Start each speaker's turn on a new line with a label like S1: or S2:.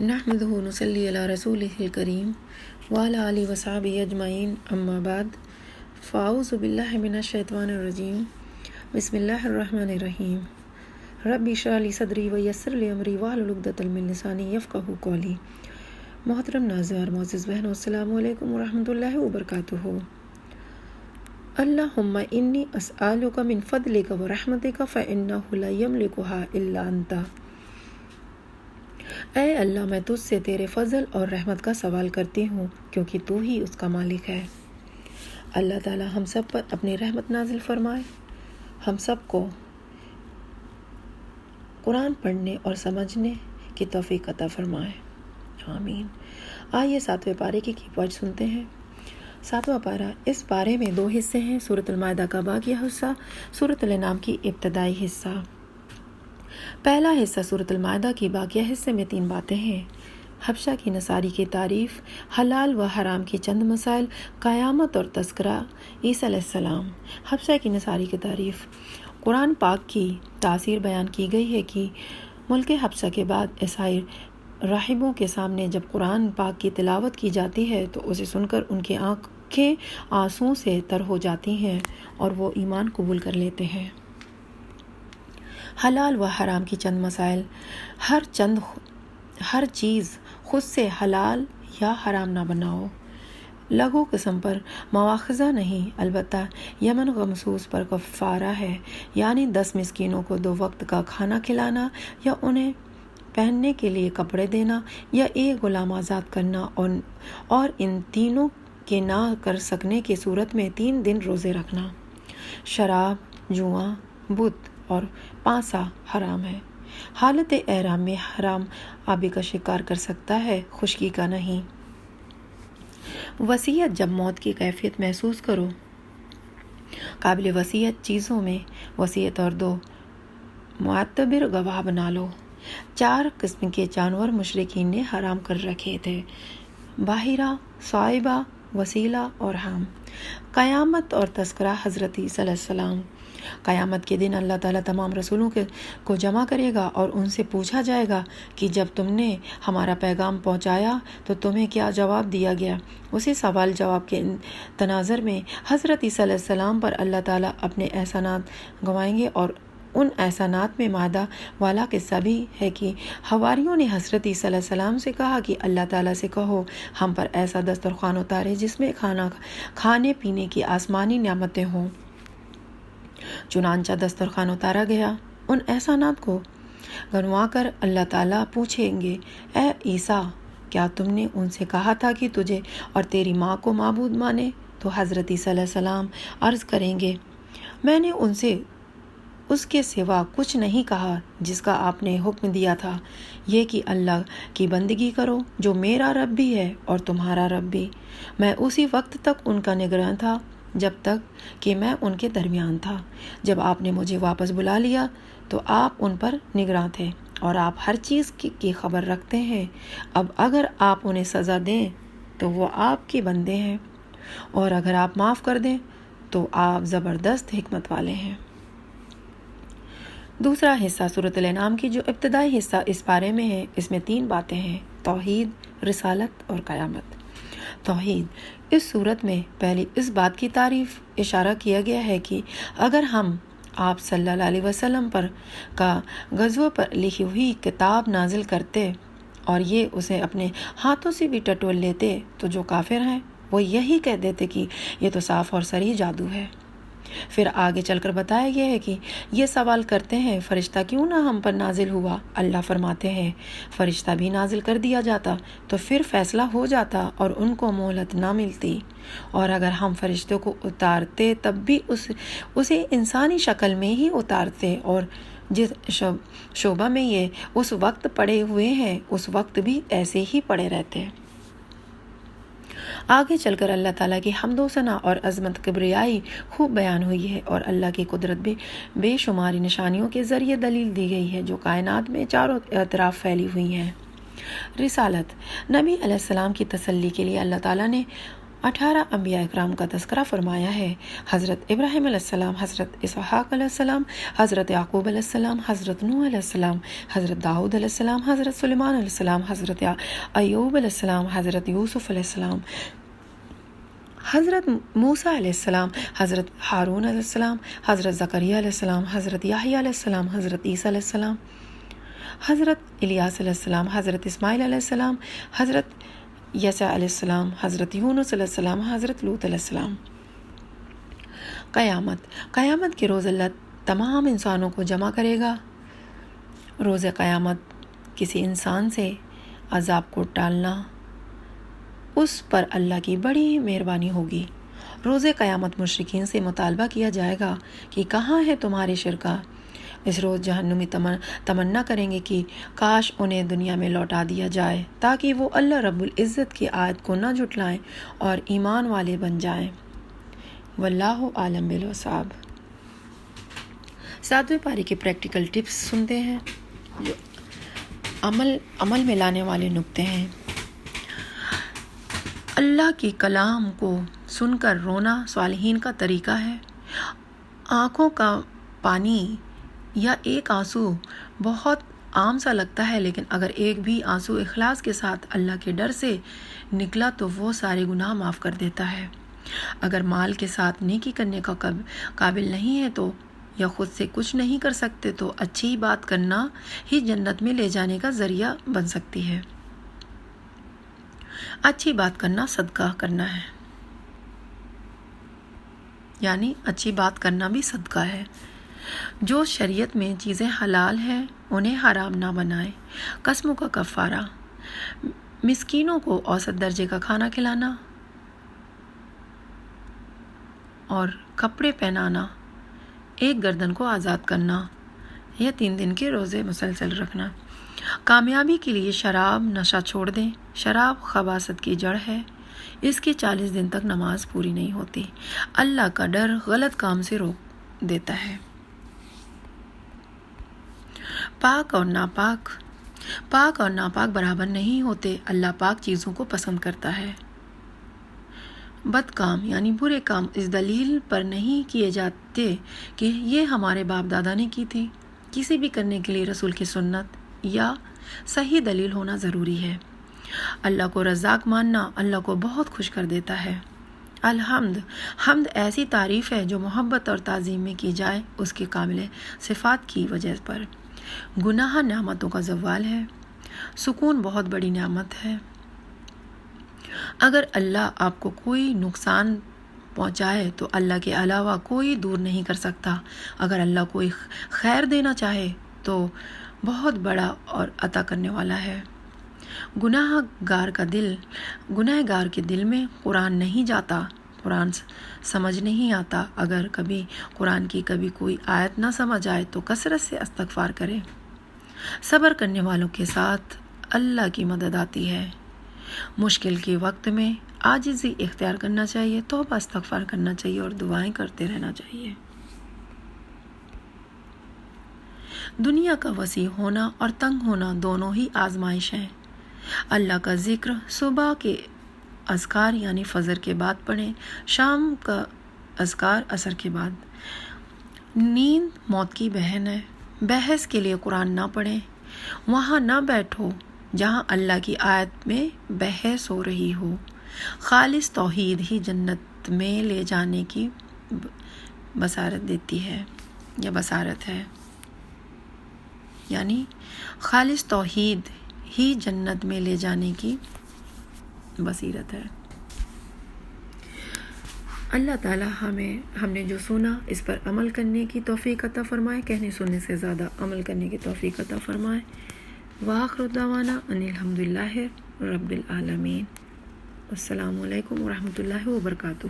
S1: نحمدہ ونصلی علی رسولہ الکریم وعلی آلہ وصحبہ اجمعین اما بعد فاعوذ باللہ من الشیطان الرجیم بسم اللہ الرحمن الرحیم رب اشرح لی صدری ویسر لی امری واحلل عقدۃ من لسانی یفقہوا قولی۔ محترم ناظرین، معزز بہنوں، السلام علیکم ورحمۃ اللہ وبرکاتہ۔ اللہم انی اسألک من فضلک ورحمتک فإنہ لا یملکها الا انت۔ اے اللہ، میں تجھ سے تیرے فضل اور رحمت کا سوال کرتی ہوں کیونکہ تو ہی اس کا مالک ہے۔ اللہ تعالی ہم سب پر اپنی رحمت نازل فرمائے، ہم سب کو قرآن پڑھنے اور سمجھنے کی توفیق عطا فرمائے، آمین۔ آئیے 7ویں پارے کی پوائنٹ سنتے ہیں۔ 7واں پارہ، اس پارے میں 2 حصے ہیں، سورۃ المائدہ کا باقی حصہ، سورۃ الانعام کی ابتدائی حصہ۔ پہلا حصہ سورۃ المائدہ کی باقیہ حصے میں 3 باتیں ہیں: حبشہ کی نصاری کی تعریف، حلال و حرام کی چند مسائل، قیامت اور تذکرہ عیسیٰ علیہ السلام۔ حبشہ کی نصاری کی تعریف۔ قرآن پاک کی تاثیر بیان کی گئی ہے کہ ملک حبشہ کے بعد عیسائی راہبوں کے سامنے جب قرآن پاک کی تلاوت کی جاتی ہے تو اسے سن کر ان کی آنکھیں آنسوؤں سے تر ہو جاتی ہیں اور وہ ایمان قبول کر لیتے ہیں۔ حلال و حرام کی چند مسائل۔ ہر چیز خود سے حلال یا حرام نہ بناؤ۔ لغو قسم پر مواخذہ نہیں، البتہ یمن غمسوس پر کفارہ ہے، یعنی 10 مسکینوں کو 2 وقت کا کھانا کھلانا یا انہیں پہننے کے لیے کپڑے دینا یا ایک غلام آزاد کرنا، اور ان تینوں کے نہ کر سکنے کی صورت میں 3 دن روزے رکھنا۔ شراب، جوا، بت اور پانسا حرام ہے۔ حالت احرام میں حرام آبی کا شکار کر سکتا ہے، خشکی کا نہیں۔ وصیت، جب موت کی کیفیت محسوس کرو۔ قابل وصیت چیزوں میں وصیت اور 2 معتبر گواہ بنا لو۔ 4 قسم کے جانور مشرکین نے حرام کر رکھے تھے: باحرہ، صائبہ، وسیلہ اور حام۔ قیامت اور تذکرہ حضرت عیسیٰ علیہ السلام۔ قیامت کے دن اللہ تعالیٰ تمام رسولوں کو جمع کرے گا اور ان سے پوچھا جائے گا کہ جب تم نے ہمارا پیغام پہنچایا تو تمہیں کیا جواب دیا گیا۔ اسی سوال جواب کے تناظر میں حضرت عیسیٰ علیہ السلام پر اللہ تعالیٰ اپنے احسانات گنوائیں گے، اور ان احسانات میں مائدہ والا قصہ بھی ہے کہ حواریوں نے حضرت عیسیٰ علیہ السلام سے کہا کہ اللہ تعالیٰ سے کہو ہم پر ایسا دسترخوان اتارے جس میں کھانے پینے کی آسمانی نعمتیں ہوں۔ چنانچہ دسترخوان اتارا گیا۔ ان احسانات کو گنوا کر اللہ تعالیٰ پوچھیں گے: اے عیسیٰ، کیا تم نے ان سے کہا تھا کہ تجھے اور تیری ماں کو معبود مانے؟ تو حضرت عیسیٰ علیہ السلام عرض کریں گے: میں نے ان سے اس کے سوا کچھ نہیں کہا جس کا آپ نے حکم دیا تھا، یہ کہ اللہ کی بندگی کرو جو میرا رب بھی ہے اور تمہارا رب بھی۔ میں اسی وقت تک ان کا نگراں تھا جب تک کہ میں ان کے درمیان تھا۔ جب آپ نے مجھے واپس بلا لیا تو آپ ان پر نگراں تھے، اور آپ ہر چیز کی خبر رکھتے ہیں۔ اب اگر آپ انہیں سزا دیں تو وہ آپ کے بندے ہیں، اور اگر آپ معاف کر دیں تو آپ زبردست حکمت والے ہیں۔ دوسرا حصہ سورۃ الانعام کی جو ابتدائی حصہ اس پارے میں ہے، اس میں 3 باتیں ہیں: توحید، رسالت اور قیامت۔ توحید۔ اس صورت میں پہلی اس بات کی تعریف اشارہ کیا گیا ہے کہ اگر ہم آپ صلی اللہ علیہ وسلم پر کا غزوہ پر لکھی ہوئی کتاب نازل کرتے اور یہ اسے اپنے ہاتھوں سے بھی ٹٹول لیتے تو جو کافر ہیں وہ یہی کہہ دیتے کہ یہ تو صاف اور صریح جادو ہے۔ پھر آگے چل کر بتایا گیا ہے کہ یہ سوال کرتے ہیں: فرشتہ کیوں نہ ہم پر نازل ہوا؟ اللہ فرماتے ہیں: فرشتہ بھی نازل کر دیا جاتا تو پھر فیصلہ ہو جاتا اور ان کو مہلت نہ ملتی، اور اگر ہم فرشتوں کو اتارتے تب بھی اسے انسانی شکل میں ہی اتارتے، اور جس شعبہ میں یہ اس وقت پڑے ہوئے ہیں اس وقت بھی ایسے ہی پڑے رہتے۔ آگے چل کر اللہ تعالیٰ کی حمد و ثنا اور عظمت کبریائی خوب بیان ہوئی ہے، اور اللہ کی قدرت بے شماری نشانیوں کے ذریعے دلیل دی گئی ہے جو کائنات میں چاروں طرف پھیلی ہوئی ہیں۔ رسالت۔ نبی علیہ السلام کی تسلی کے لیے اللہ تعالیٰ نے 18 انبیاء اکرام کا تذکرہ فرمایا ہے۔ حضرت ابراہیم علیہ السلام، حضرت اسحاق علیہ السلام، حضرت یعقوب علیہ السلام، حضرت نوح علیہ السلام، حضرت داؤد علیہ السلام، حضرت سلیمان علیہ السلام، حضرت ایوب علیہ السلام، حضرت یوسف علیہ السلام، حضرت موسیٰ علیہ السلام، حضرت ہارون علیہ السلام، حضرت زکریا علیہ السلام، حضرت یحییٰ علیہ السلام، حضرت عیسیٰ علیہ السلام، حضرت الیاس علیہ السلام، حضرت اسماعیل علیہ السلام، حضرت یسع علیہ السلام، حضرت یونس علیہ السلام، حضرت لوط علیہ السلام۔ قیامت کے روز اللہ تمام انسانوں کو جمع کرے گا۔ روز قیامت کسی انسان سے عذاب کو ٹالنا اس پر اللہ کی بڑی مہربانی ہوگی۔ روز قیامت مشرکین سے مطالبہ کیا جائے گا کہ کہاں ہے تمہارے شرکا؟ اس روز جہنمی تمنا کریں گے کہ کاش انہیں دنیا میں لوٹا دیا جائے تاکہ وہ اللہ رب العزت کی آیت کو نہ جھٹلائیں اور ایمان والے بن جائیں۔ واللہ عالم بالصواب۔ 7ویں پاری کے پریکٹیکل ٹپس سنتے ہیں جو عمل میں لانے والے نکتے ہیں۔ اللہ کی کلام کو سن کر رونا صالحین کا طریقہ ہے۔ آنکھوں کا پانی یا ایک آنسو بہت عام سا لگتا ہے، لیکن اگر ایک بھی آنسو اخلاص کے ساتھ اللہ کے ڈر سے نکلا تو وہ سارے گناہ معاف کر دیتا ہے۔ اگر مال کے ساتھ نیکی کرنے کا قابل نہیں ہے تو یا خود سے کچھ نہیں کر سکتے تو اچھی بات کرنا ہی جنت میں لے جانے کا ذریعہ بن سکتی ہے۔ اچھی بات کرنا صدقہ کرنا ہے، یعنی اچھی بات کرنا بھی صدقہ ہے۔ جو شریعت میں چیزیں حلال ہیں انہیں حرام نہ بنائے۔ قسموں کا کفارہ، مسکینوں کو اوسط درجے کا کھانا کھلانا اور کپڑے پہنانا، ایک گردن کو آزاد کرنا یا 3 دن کے روزے مسلسل رکھنا۔ کامیابی کے لیے شراب نشہ چھوڑ دیں۔ شراب خباثت کی جڑ ہے، اس کی 40 دن تک نماز پوری نہیں ہوتی۔ اللہ کا ڈر غلط کام سے روک دیتا ہے۔ پاک اور ناپاک برابر نہیں ہوتے۔ اللہ پاک چیزوں کو پسند کرتا ہے۔ بد کام یعنی برے کام اس دلیل پر نہیں کیے جاتے کہ یہ ہمارے باپ دادا نے کی تھی۔ کسی بھی کرنے کے لیے رسول کی سنت یا صحیح دلیل ہونا ضروری ہے۔ اللہ کو رزاق ماننا اللہ کو بہت خوش کر دیتا ہے۔ حمد ایسی تعریف ہے جو محبت اور تعظیم میں کی جائے اس کے کامل صفات کی وجہ پر۔ گناہ نعمتوں کا زوال ہے۔ سکون بہت بڑی نعمت ہے۔ اگر اللہ آپ کو کوئی نقصان پہنچائے تو اللہ کے علاوہ کوئی دور نہیں کر سکتا۔ اگر اللہ کوئی خیر دینا چاہے تو بہت بڑا اور عطا کرنے والا ہے۔ گناہ گار کے دل میں قرآن نہیں جاتا، قرآن سمجھ نہیں آتا۔ اگر کبھی قرآن کی کوئی آیت نہ سمجھ آئے تو کثرت سے استغفار کرے۔ صبر کرنے والوں کے ساتھ اللہ کی مدد آتی ہے۔ مشکل کے وقت میں عاجزی اختیار کرنا چاہیے، توبہ استغفار کرنا چاہیے اور دعائیں کرتے رہنا چاہیے۔ دنیا کا وسیع ہونا اور تنگ ہونا دونوں ہی آزمائش ہیں۔ اللہ کا ذکر صبح کے اذکار یعنی فجر کے بعد پڑھیں، شام کا اذکار عصر کے بعد۔ نیند موت کی بہن ہے۔ بحث کے لیے قرآن نہ پڑھیں، وہاں نہ بیٹھو جہاں اللہ کی آیت میں بحث ہو رہی ہو۔ خالص توحید ہی جنت میں لے جانے کی بصارت دیتی ہے یا بصارت ہے، یعنی خالص توحید ہی جنت میں لے جانے کی بصیرت ہے۔ اللہ تعالی ہم نے جو سنا اس پر عمل کرنے کی توفیق عطا فرمائے، کہنے سننے سے زیادہ عمل کرنے کی توفیق عطا فرمائے۔ وآخر دعوانا ان الحمدللہ رب العالمین۔ السلام علیکم ورحمۃ اللہ وبرکاتہ۔